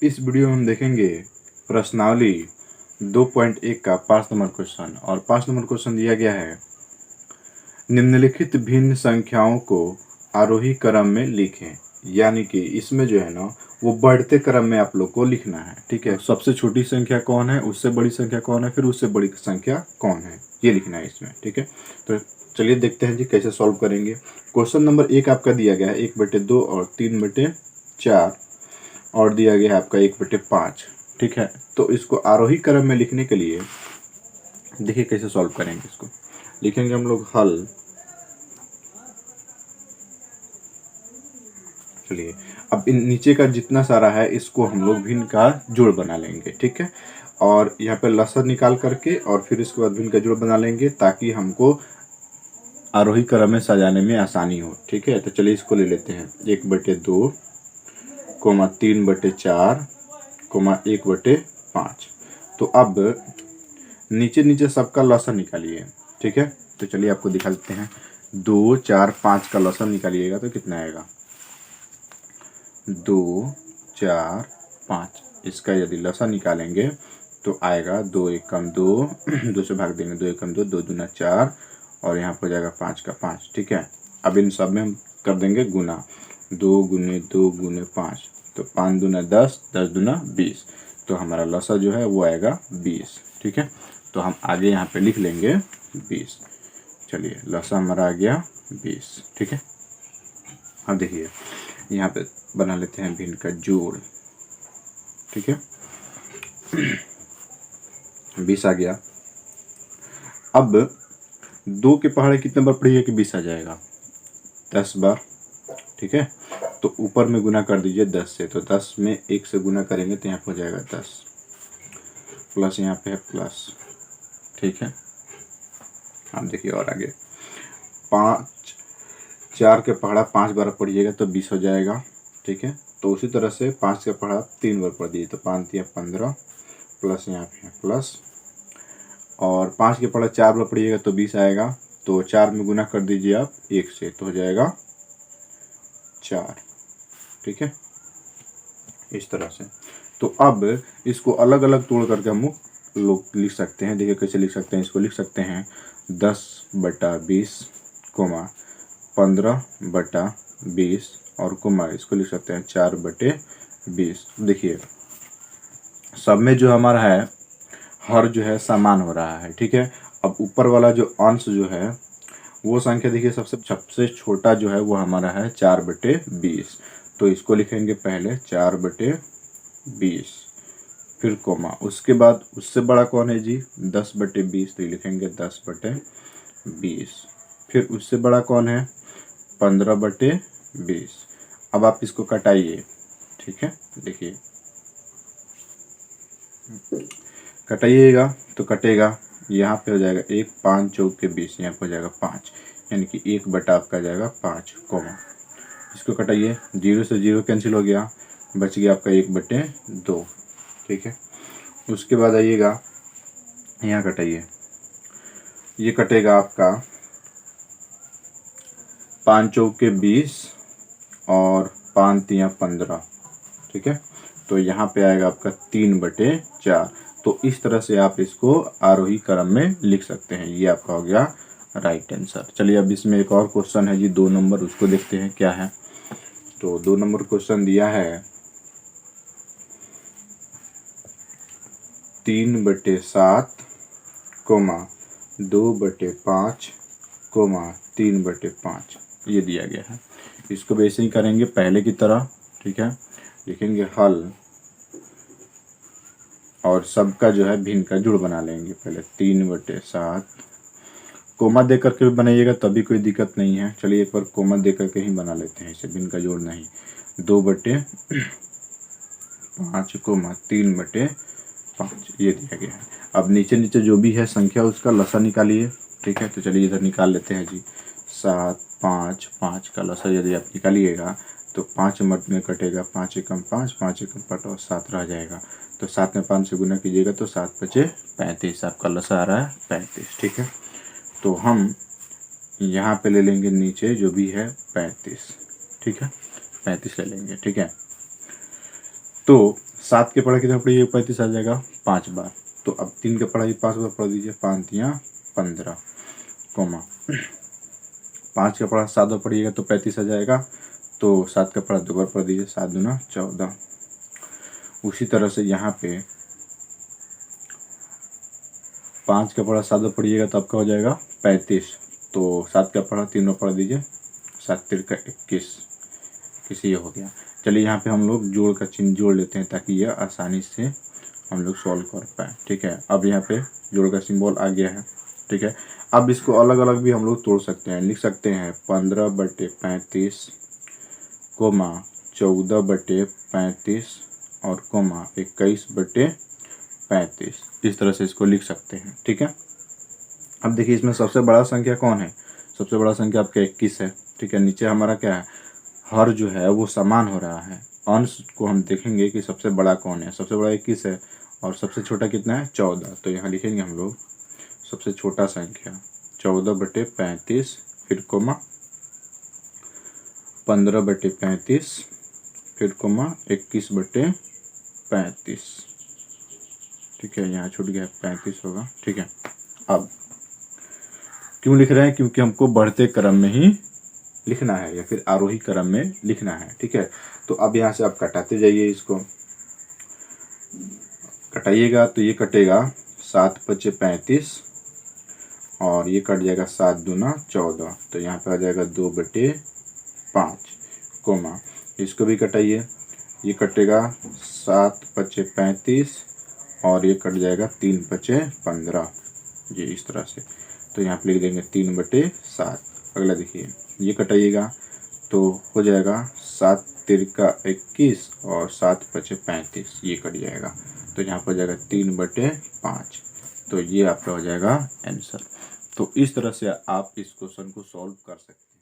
इस वीडियो में हम देखेंगे प्रश्नावली 2.1 का 5 नंबर क्वेश्चन। और 5 नंबर क्वेश्चन दिया गया है, निम्नलिखित भिन्न संख्याओं को आरोही क्रम में लिखें। यानी कि इसमें जो है ना वो बढ़ते क्रम में आप लोग को लिखना है। ठीक है, सबसे छोटी संख्या कौन है, उससे बड़ी संख्या कौन है, फिर उससे बड़ी संख्या कौन है, ये लिखना है इसमें। ठीक है, तो चलिए देखते हैं जी कैसे सॉल्व करेंगे। क्वेश्चन नंबर 1 आपका दिया गया है 1/2 और 3/4 और दिया गया है आपका 1/5। ठीक है, तो इसको आरोही क्रम में लिखने के लिए देखिए कैसे सॉल्व करेंगे। इसको लिखेंगे हम लोग हल। चलिए, अब इन नीचे का जितना सारा है इसको हम लोग भिन्न का जोड़ बना लेंगे। ठीक है, और यहाँ पे लसागु निकाल करके और फिर इसके बाद भिन्न का जोड़ बना लेंगे ताकि हमको आरोही क्रम में सजाने में आसानी हो। ठीक है, तो चलिए इसको ले लेते हैं 1/2, 3/4, 1/5। तो अब नीचे नीचे सबका लसागु निकालिए। ठीक है, तो चलिए आपको दिखा देते हैं। 2, 4, 5 का लसागु निकालिएगा तो कितना आएगा, 2, 4, 5। इसका यदि लसागु निकालेंगे तो आएगा 2 एकम 2, 2 से भाग देंगे, 2 एकम 2, 2 दूना 4 और यहाँ पर जाएगा 5 का 5। ठीक है, अब इन सब में हम कर देंगे गुना, 2 गुने 2 गुने 5, तो 5 दूना 10, 10 दूना 20। तो हमारा लसागु जो है वो आएगा 20। ठीक है, तो हम आगे यहाँ पे लिख लेंगे 20। चलिए, लसागु हमारा आ गया 20। ठीक है, अब देखिए यहाँ पे बना लेते हैं भिन्न का जोड़। ठीक है, 20 आ गया। अब 2 के पहाड़े कितने बार पढ़िए कि 20 आ जाएगा, 10 बार। ठीक है, तो ऊपर में गुना कर दीजिए 10 से, तो 10 में 1 से गुना करेंगे तो यहाँ पर हो जाएगा 10, प्लस यहाँ पे है प्लस। ठीक है, अब देखिए और आगे 5, 4 के पहाड़ा 5 बार पढ़िएगा तो 20 हो जाएगा। ठीक है, तो उसी तरह से 5 का पहाड़ा 3 बार पढ़ दीजिए तो 5 या 15, प्लस यहाँ पे है प्लस, और 5 के पहाड़ा 4 बार पढ़िएगा तो 20 आएगा। तो 4 में गुना कर दीजिए आप 1 से, तो हो जाएगा 4। ठीक है, इस तरह से। तो अब इसको अलग अलग तोड़ करके हम लोग लिख सकते हैं। देखिए कैसे लिख सकते हैं, इसको लिख सकते हैं 10/20, 15/20 और इसको लिख सकते हैं 4/20। देखिए सब में जो हमारा है हर जो है समान हो रहा है। ठीक है, अब ऊपर वाला जो अंश जो है वो संख्या देखिए सबसे छोटा जो है वो हमारा है 4/20। तो इसको लिखेंगे पहले 4/20, फिर कोमा, उसके बाद उससे बड़ा कौन है जी 10/20, तो लिखेंगे 10/20। फिर उससे बड़ा कौन है 15/20। अब आप इसको कटाइए। ठीक है, देखिए कटाइएगा तो कटेगा, यहाँ पे हो जाएगा 1, 5 चौक के 20, यहाँ पे हो जाएगा 5, यानी कि 1 बटा आपका जाएगा 5, कोमा। इसको कटाइए, 0 से 0 कैंसिल हो गया, बच गया आपका 1/2। ठीक है, उसके बाद आइएगा यहाँ कटाइए, ये कटेगा आपका 5 चौक के 20 और 5 तिया 15। ठीक है, तो यहाँ पे आएगा आपका 3/4। तो इस तरह से आप इसको आरोही क्रम में लिख सकते हैं। ये आपका हो गया राइट आंसर। चलिए अब इसमें एक और क्वेश्चन है जी 2 नंबर, उसको देखते हैं क्या है। तो 2 नंबर क्वेश्चन दिया है 3/7, 2/5, 3/5, ये दिया गया है। इसको वैसे ही करेंगे पहले की तरह। ठीक है, लिखेंगे हल और सबका जो है भिन्न का जोड़ बना लेंगे। पहले 3/7, कोमा दे करके भी बनाइएगा तभी कोई दिक्कत नहीं है। चलिए एक बार कोमा दे करके ही बना लेते हैं, इसे भिन्न का जोड़ नहीं। 2/5, 3/5 ये दिया गया है। अब नीचे नीचे जो भी है संख्या उसका लसागु निकालिए। ठीक है, तो चलिए इधर निकाल लेते हैं जी। 7, 5, 5 का लसागु यदि आप निकालिएगा तो 5 में कटेगा, 5 एकम 5, 5 एकम 5 और 7 रह जाएगा। तो 7 में 5 से गुना कीजिएगा तो 7×5 = 35, आपका लसागु आ रहा है 35। ठीक है, तो हम यहाँ पे ले लेंगे नीचे जो भी है 35। ठीक है, 35 ले लेंगे। ठीक है, तो 7 के पढ़ा कितना पढ़िए 35 आ जाएगा 5 बार। तो अब 3 के पढ़ाई 5 बार पढ़ दीजिए, 5 तियां 15, कोमा 5 का पढ़ा 7 बार पढ़िएगा तो 35 आ जाएगा। तो 7 का पढ़ा 2 बार पढ़ दीजिए, 7 दूना 14। उसी तरह से यहाँ पे 5 का पढ़ा 7 बार पढ़िएगा तो आपका हो जाएगा 35। तो 7 का पढ़ा 3 बार पढ़ दीजिए, 7 तिरका 21 ये हो गया। चलिए यहाँ पे हम लोग जोड़ का चिन्ह जोड़ लेते हैं ताकि यह आसानी से हम लोग सॉल्व कर पाए। ठीक है, अब यहाँ पे जोड़ का सिंबल आ गया है। ठीक है, अब इसको अलग अलग भी हम लोग तोड़ सकते हैं, लिख सकते हैं 15/35 कोमा 14/35 और कोमा 21/35, इस तरह से इसको लिख सकते हैं। ठीक है, अब देखिए इसमें सबसे बड़ा संख्या कौन है, सबसे बड़ा संख्या आपका 21 है। ठीक है, नीचे हमारा क्या है, हर जो है वो समान हो रहा है। अंश को हम देखेंगे कि सबसे बड़ा कौन है, सबसे बड़ा 21 है और सबसे छोटा कितना है 14। तो यहाँ लिखेंगे हम लोग सबसे छोटा संख्या 14/35 फिर कोमा 15/35 फिर कोमा 21/35। ठीक है, यहाँ छूट गया 35 होगा। ठीक है, अब क्यों लिख रहे हैं, क्योंकि हमको बढ़ते क्रम में ही लिखना है या फिर आरोही क्रम में लिखना है। ठीक है, तो अब यहाँ से आप कटाते जाइए, इसको कटाइएगा तो ये कटेगा 7×5 = 35 और ये कट जाएगा 7 दूना 14। तो यहाँ पे आ जाएगा 2/5 कोमा, इसको भी कटाइए, ये कटेगा 7×35 और ये कट जाएगा 3×15, ये इस तरह से। तो यहाँ पे लिख देंगे 3/7। अगला देखिए, ये कटाइएगा तो हो जाएगा 7 तिरका 21 और 7×35, ये कट जाएगा। तो यहाँ पर हो जाएगा 3/5। तो ये आपका हो जाएगा आंसर। तो इस तरह से आप इस क्वेश्चन को सॉल्व कर सकते हैं।